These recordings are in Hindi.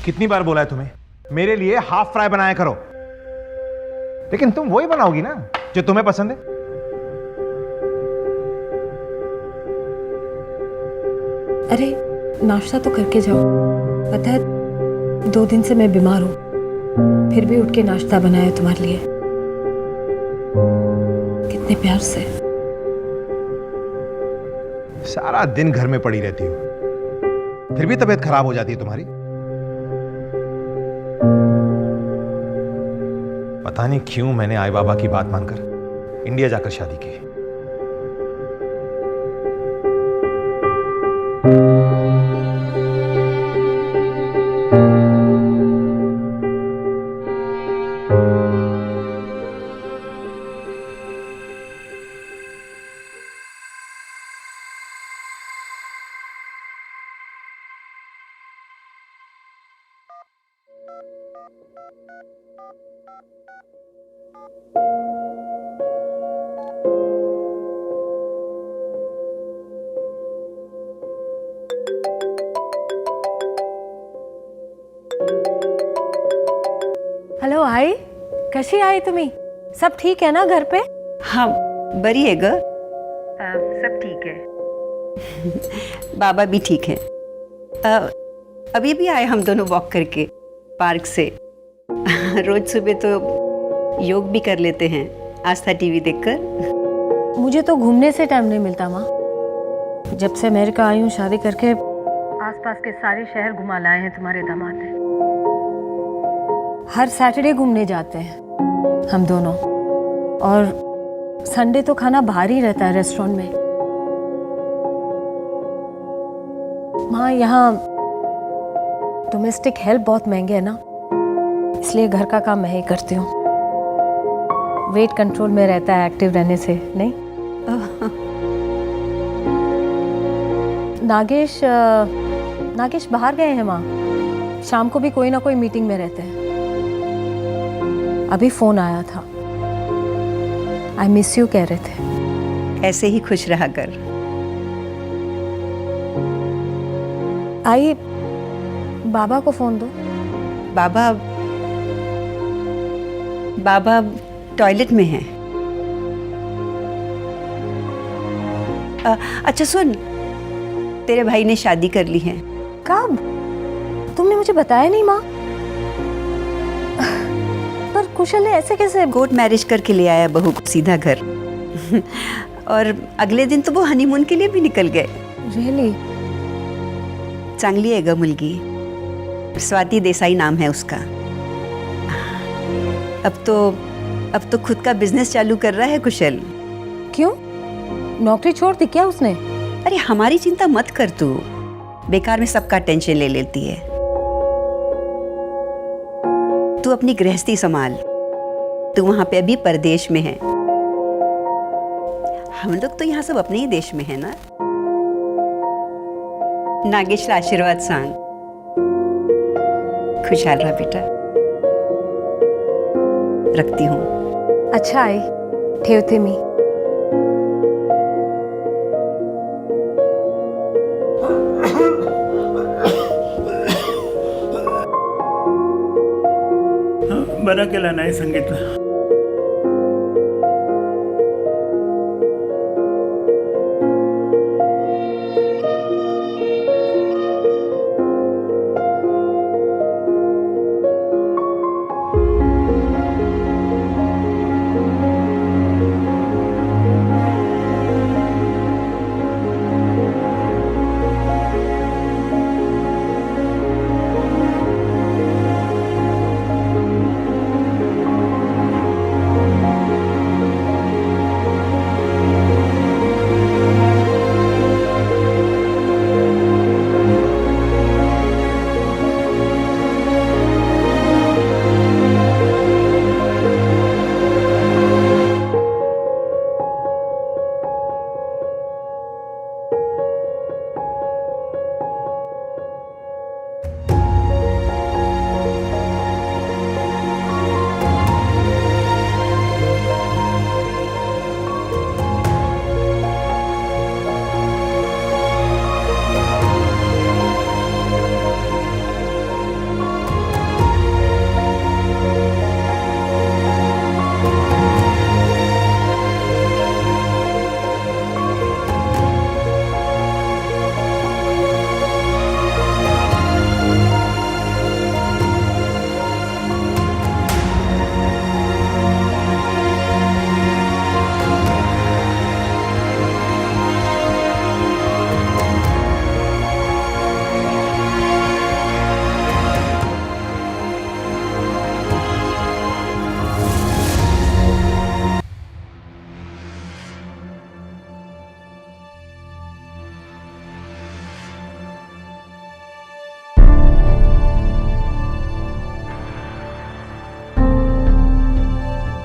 कितनी बार बोला है तुम्हें, मेरे लिए हाफ फ्राई बनाया करो, लेकिन तुम वही बनाओगी ना जो तुम्हें पसंद है। अरे नाश्ता तो करके जाओ। पता है 2 दिन से मैं बीमार हूँ, फिर भी उठ के नाश्ता बनाया तुम्हारे लिए, कितने प्यार से। सारा दिन घर में पड़ी रहती हो, फिर भी तबीयत खराब हो जाती है तुम्हारी। पता नहीं क्यों मैंने आई बाबा की बात मानकर इंडिया जाकर शादी की। हेलो आई, कशी आहे तुम्ही? सब ठीक है ना घर पे? हाँ बरी है ग, सब ठीक है। बाबा भी ठीक है। अभी भी आए हम दोनों वॉक करके पार्क से। रोज सुबह तो योग भी कर लेते हैं आस्था टीवी देखकर। मुझे तो घूमने से टाइम नहीं मिलता माँ। जब से अमेरिका आई हूँ शादी करके, आसपास के सारे शहर घुमा लाए हैं तुम्हारे दामाद ने। हर सैटरडे घूमने जाते हैं हम दोनों, और संडे तो खाना बाहर ही रहता है रेस्टोरेंट में। माँ यहाँ डोमेस्टिक हेल्प बहुत महंगे है ना, इसलिए घर का काम मैं ही करती हूँ। वेट कंट्रोल में रहता है एक्टिव रहने से, नहीं? नागेश बाहर गए हैं माँ, शाम को भी कोई ना कोई मीटिंग में रहते हैं। अभी फोन आया था, आई मिस यू कह रहे थे। ऐसे ही खुश रहा कर। आई बाबा को फोन दो। बाबा टॉयलेट में हैं। अच्छा सुन, तेरे भाई ने शादी कर ली है। कब? तुमने मुझे बताया नहीं माँ। पर कुशल ने ऐसे कैसे? कोर्ट मैरिज करके ले आया बहू को सीधा घर। और अगले दिन तो वो हनीमून के लिए भी निकल गए। रियली? चांगली है ग मुलगी, स्वाति देसाई नाम है उसका। अब तो खुद का बिजनेस चालू कर रहा है कुशल। क्यों, नौकरी छोड़ दी क्या उसने? अरे हमारी चिंता मत कर तू, बेकार में सबका टेंशन ले लेती है। तू अपनी गृहस्थी संभाल, तू वहां पे अभी परदेश में है। हम लोग तो यहाँ सब अपने ही देश में है ना। नागेश आशीर्वाद सांग। खुशहाल रहा बेटा। रखती हूँ। अच्छा आई, ठेवते मी। बरं केलं नाही सांगितलं.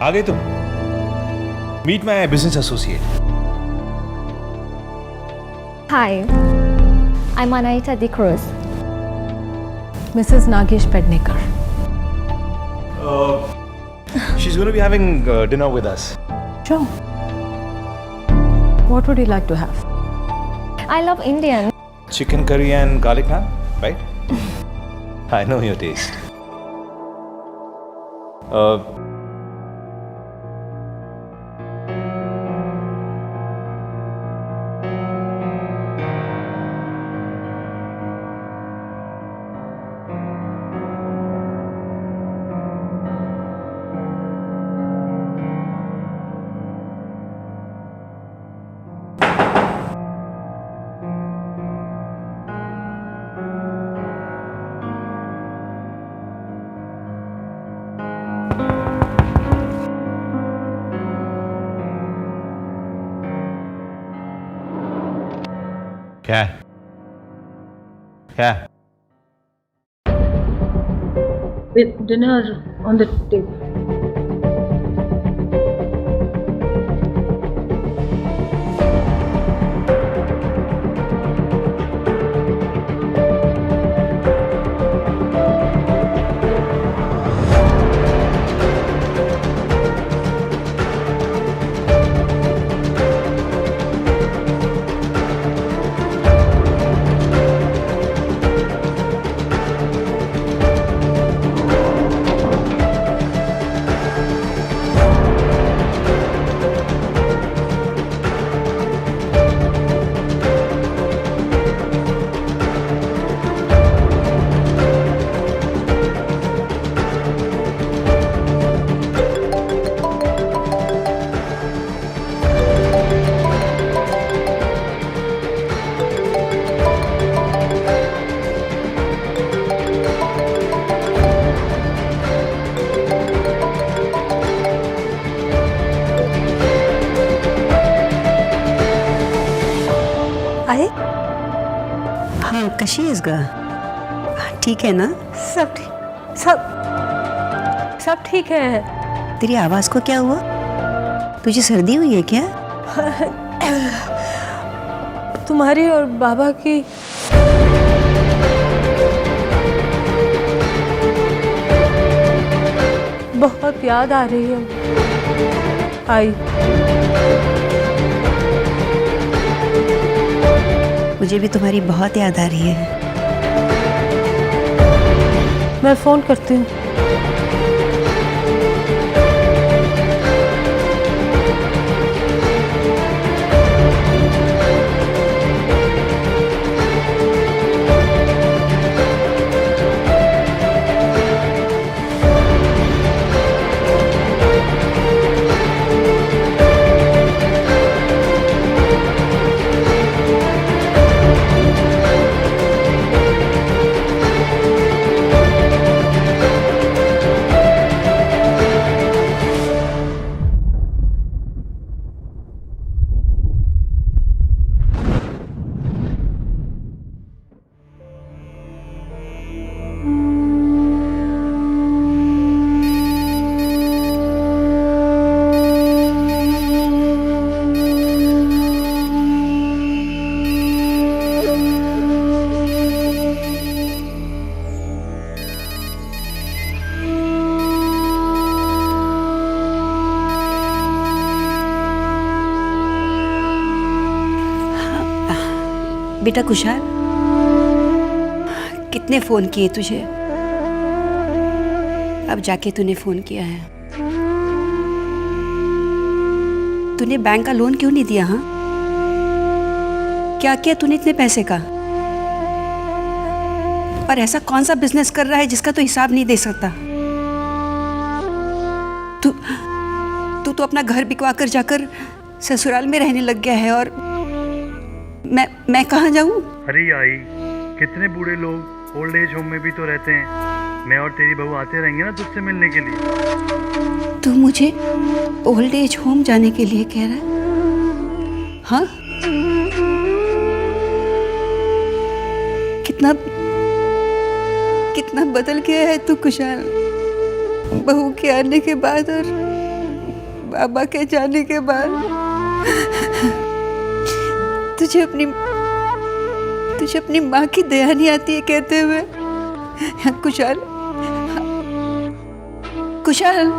आ गई तुम? Meet my business associate. Hi, I'm Anahita De Cruz. Mrs. Nagesh Pednekar. She's going to be having dinner with us. Sure. What would you like to have? I love Indian. Chicken curry and garlic naan, right? I know your taste. क्या है? क्या है? Dinner on the table. आहे? हाँ, कशी आहेस ग? ठीक है ना? सब ठीक है। तेरी आवाज को क्या हुआ? तुझे सर्दी हुई है क्या? तुम्हारी और बाबा की बहुत याद आ रही है। आई मुझे भी तुम्हारी बहुत याद आ रही है। मैं फोन करती हूँ। बेटा कुशाल, कितने फोन किए तुझे? अब जाके तूने फोन किया है। तूने बैंक का लोन क्यों नहीं दिया? हाँ, क्या किया तूने इतने पैसे का? और ऐसा कौन सा बिजनेस कर रहा है जिसका तो हिसाब नहीं दे सकता? तू तो अपना घर बिकवा कर जाकर ससुराल में रहने लग गया है, और मैं कहाँ जाऊँ? अरे आई, कितने बूढ़े लोग ओल्ड एज होम में भी तो रहते हैं। मैं और तेरी बहू आते रहेंगे ना तुझसे मिलने के लिए। तू मुझे ओल्ड एज होम जाने के लिए कह रहा है? हाँ, कितना बदल गया है तू कुशाल, बहू के आने के बाद। और बाबा के जाने के बाद तुझे अपनी माँ की दया नहीं आती है कहते हुए। कुशाल, कुशाल,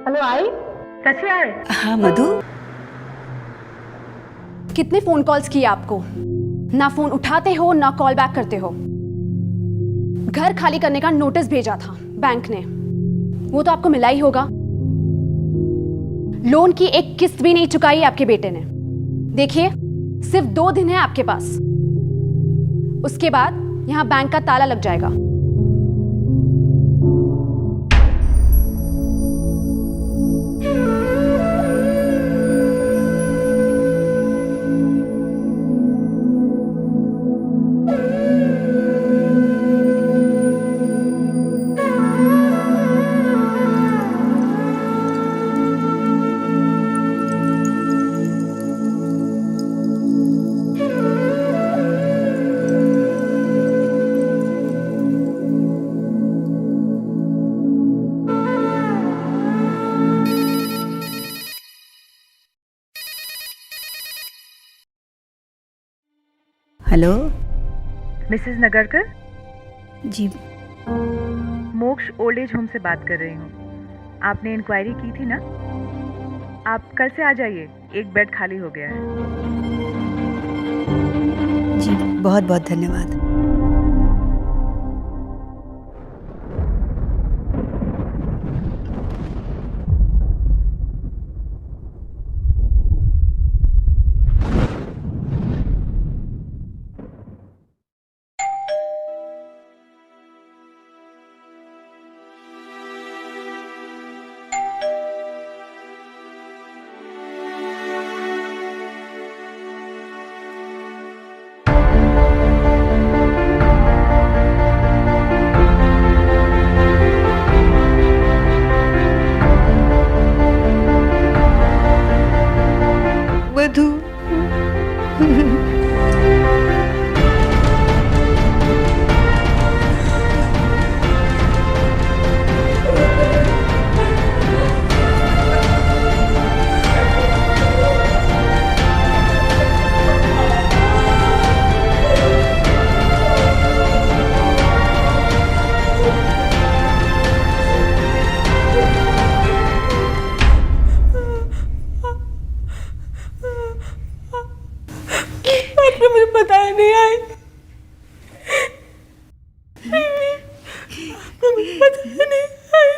हेलो आई, कैसे आए? हाँ मधु, कितने फोन कॉल्स किए आपको? ना फोन उठाते हो ना कॉल बैक करते हो। घर खाली करने का नोटिस भेजा था बैंक ने, वो तो आपको मिला ही होगा। लोन की एक किस्त भी नहीं चुकाई आपके बेटे ने। देखिए, सिर्फ 2 दिन है आपके पास, उसके बाद यहां बैंक का ताला लग जाएगा। हेलो मिसेस नगरकर, जी। मोक्ष ओल्ड एज होम से बात कर रही हूँ। आपने इंक्वायरी की थी ना? आप कल से आ जाइए, एक बेड खाली हो गया है। जी बहुत बहुत धन्यवाद। मधु, मुझे पता ही नहीं आई।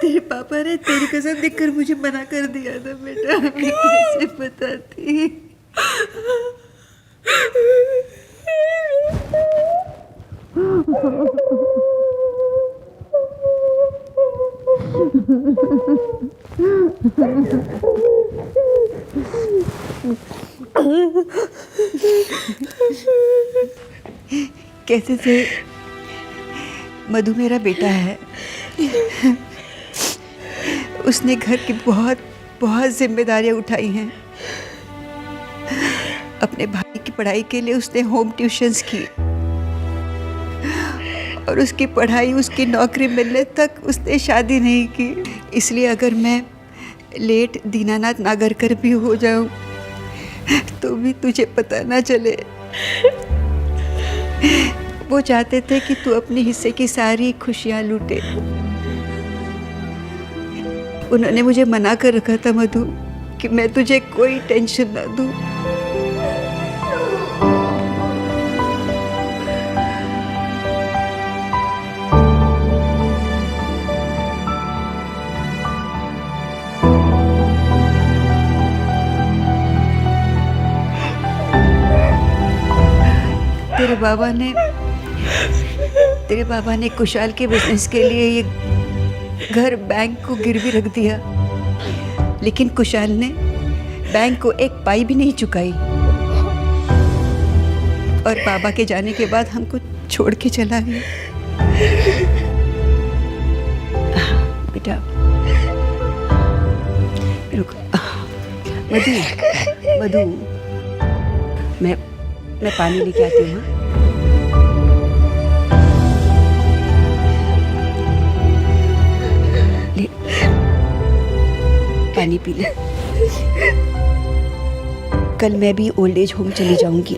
तेरे पापा ने तेरी कसम देकर मुझे मना कर दिया था बेटा, मैं कैसे बताती। कैसे से मधु मेरा बेटा है, उसने घर की बहुत बहुत जिम्मेदारियां उठाई हैं। अपने भाई की पढ़ाई के लिए उसने होम ट्यूशन्स की और उसकी पढ़ाई, उसकी नौकरी मिलने तक उसने शादी नहीं की। इसलिए अगर मैं लेट दीनानाथ नागरकर भी हो जाऊं तो भी तुझे पता ना चले। वो चाहते थे कि तू अपने हिस्से की सारी खुशियां लूटे। उन्होंने मुझे मना कर रखा था मधु कि मैं तुझे कोई टेंशन ना दूं। तेरे बाबा ने कुशाल के बिजनेस के लिए ये घर बैंक को गिरवी रख दिया, लेकिन कुशाल ने बैंक को एक पाई भी नहीं चुकाई और बाबा के जाने के बाद हमको छोड़ के चला गया। बेटा रुक, मधु मधु, मैं पानी लेके आती हूँ। ले पानी पी ले। कल मैं भी ओल्ड एज होम चली जाऊंगी।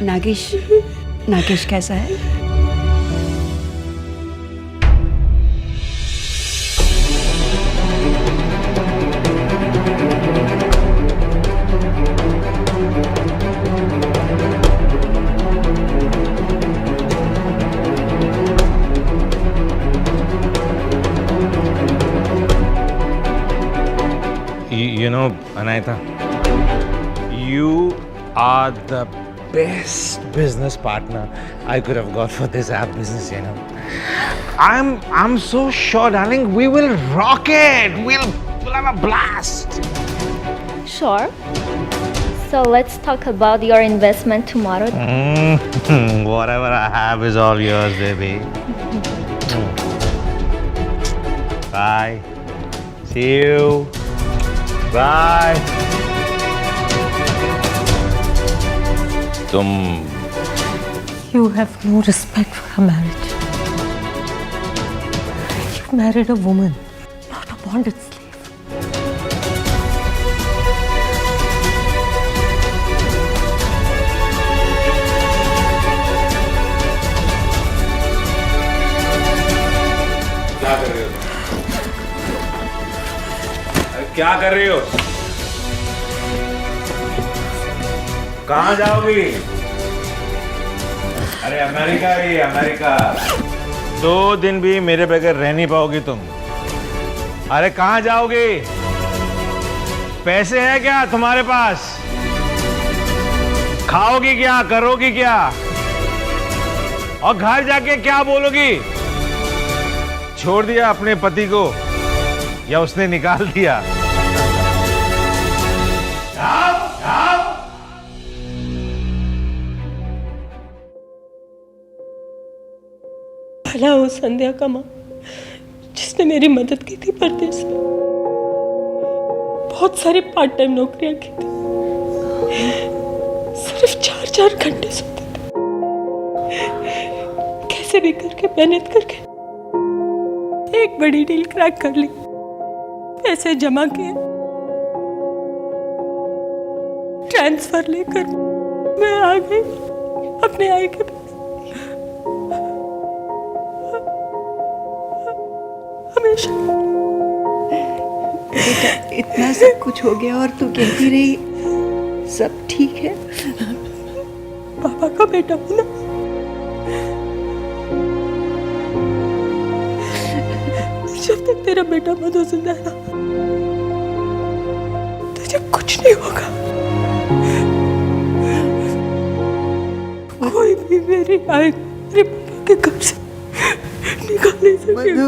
नागेश कैसा है? You know, Anayata, you are the best business partner I could have got for this app business, you know. I'm so sure, darling, we will rock it. We'll have a blast. Sure. So let's talk about your investment tomorrow. Whatever I have is all yours, baby. Bye. See you. Bye. तुम You have no respect for a marriage. You married a woman, not a bonded slave. क्या कर रही हो? कहाँ जाओगी? अरे अमेरिका ही, अमेरिका। 2 दिन भी मेरे बगैर रह नहीं पाओगी तुम। अरे कहाँ जाओगी? पैसे हैं क्या तुम्हारे पास? खाओगी क्या, करोगी क्या, और घर जाके क्या बोलोगी? छोड़ दिया अपने पति को या उसने निकाल दिया? भला हो संध्या का माँ, जिसने मेरी मदद की थी परदेश में। बहुत सारी पार्ट टाइम नौकरियां की थी, सिर्फ 4-4 घंटे सोते थे। कैसे भी करके मेहनत करके एक बड़ी डील क्रैक कर ली, पैसे जमा किए, ट्रांसफर लेकर मैं आ गई अपने आई के पास। हमेशा बेटा, इतना सब कुछ हो गया और तू कहती रही सब ठीक है। पापा का बेटा हूं ना, जब तक तेरा बेटा मधु जिंदा है ना, तुझे कुछ नहीं होगा। कोई भी मेरी आई मेरे पापा के घर से निकाल नहीं सकेगा।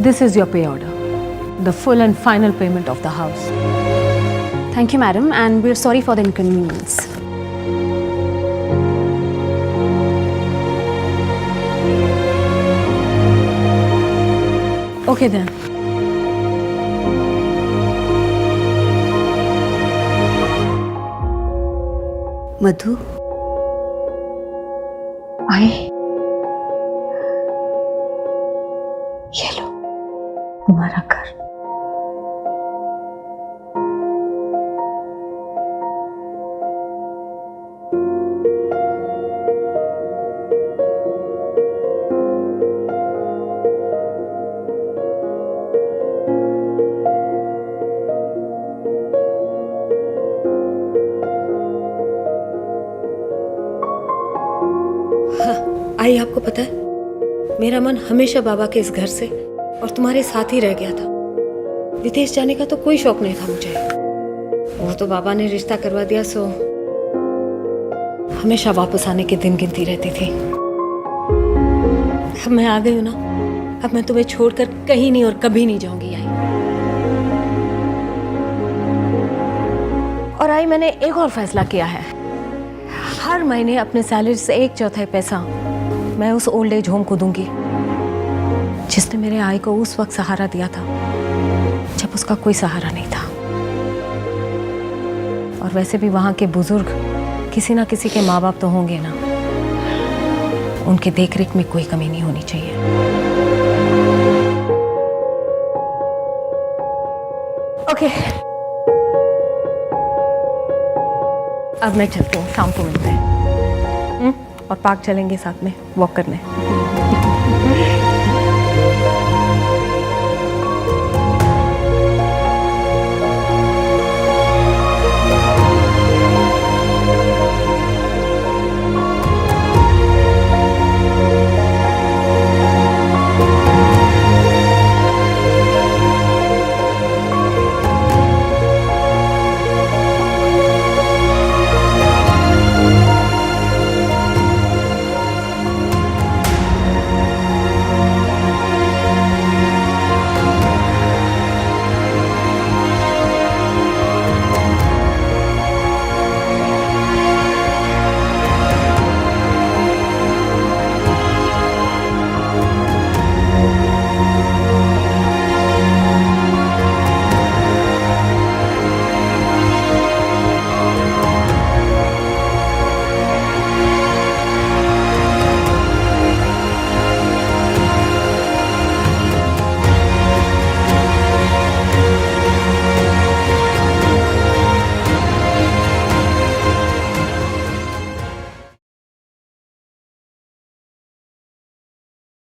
This is your pay order, the full and final payment of the house. Thank you, madam, and we're sorry for the inconvenience. Okay then. मधु, आई ये लो तुम्हारा घर। आई आपको पता है, मेरा मन हमेशा बाबा के इस घर से और तुम्हारे साथ ही रह गया था। विदेश जाने का तो कोई शौक नहीं था मुझे। वो तो बाबा ने रिश्ता करवा दिया, सो हमेशा वापस आने के दिन गिनती रहती थी। अब मैं आ गई हूं ना, अब मैं तुम्हें छोड़कर कहीं नहीं और कभी नहीं जाऊंगी आई। और आई मैंने एक और फैसला किया है, हर महीने अपने सैलरी से 1/4 पैसा मैं उस ओल्ड एज होम को दूंगी जिसने मेरे आई को उस वक्त सहारा दिया था जब उसका कोई सहारा नहीं था। और वैसे भी वहां के बुजुर्ग किसी ना किसी के माँ बाप तो होंगे ना, उनके देखरेख में कोई कमी नहीं होनी चाहिए। ओके, अब मैं चलती हूँ, शाम को मिलते हैं। और पार्क चलेंगे साथ में वॉक करने।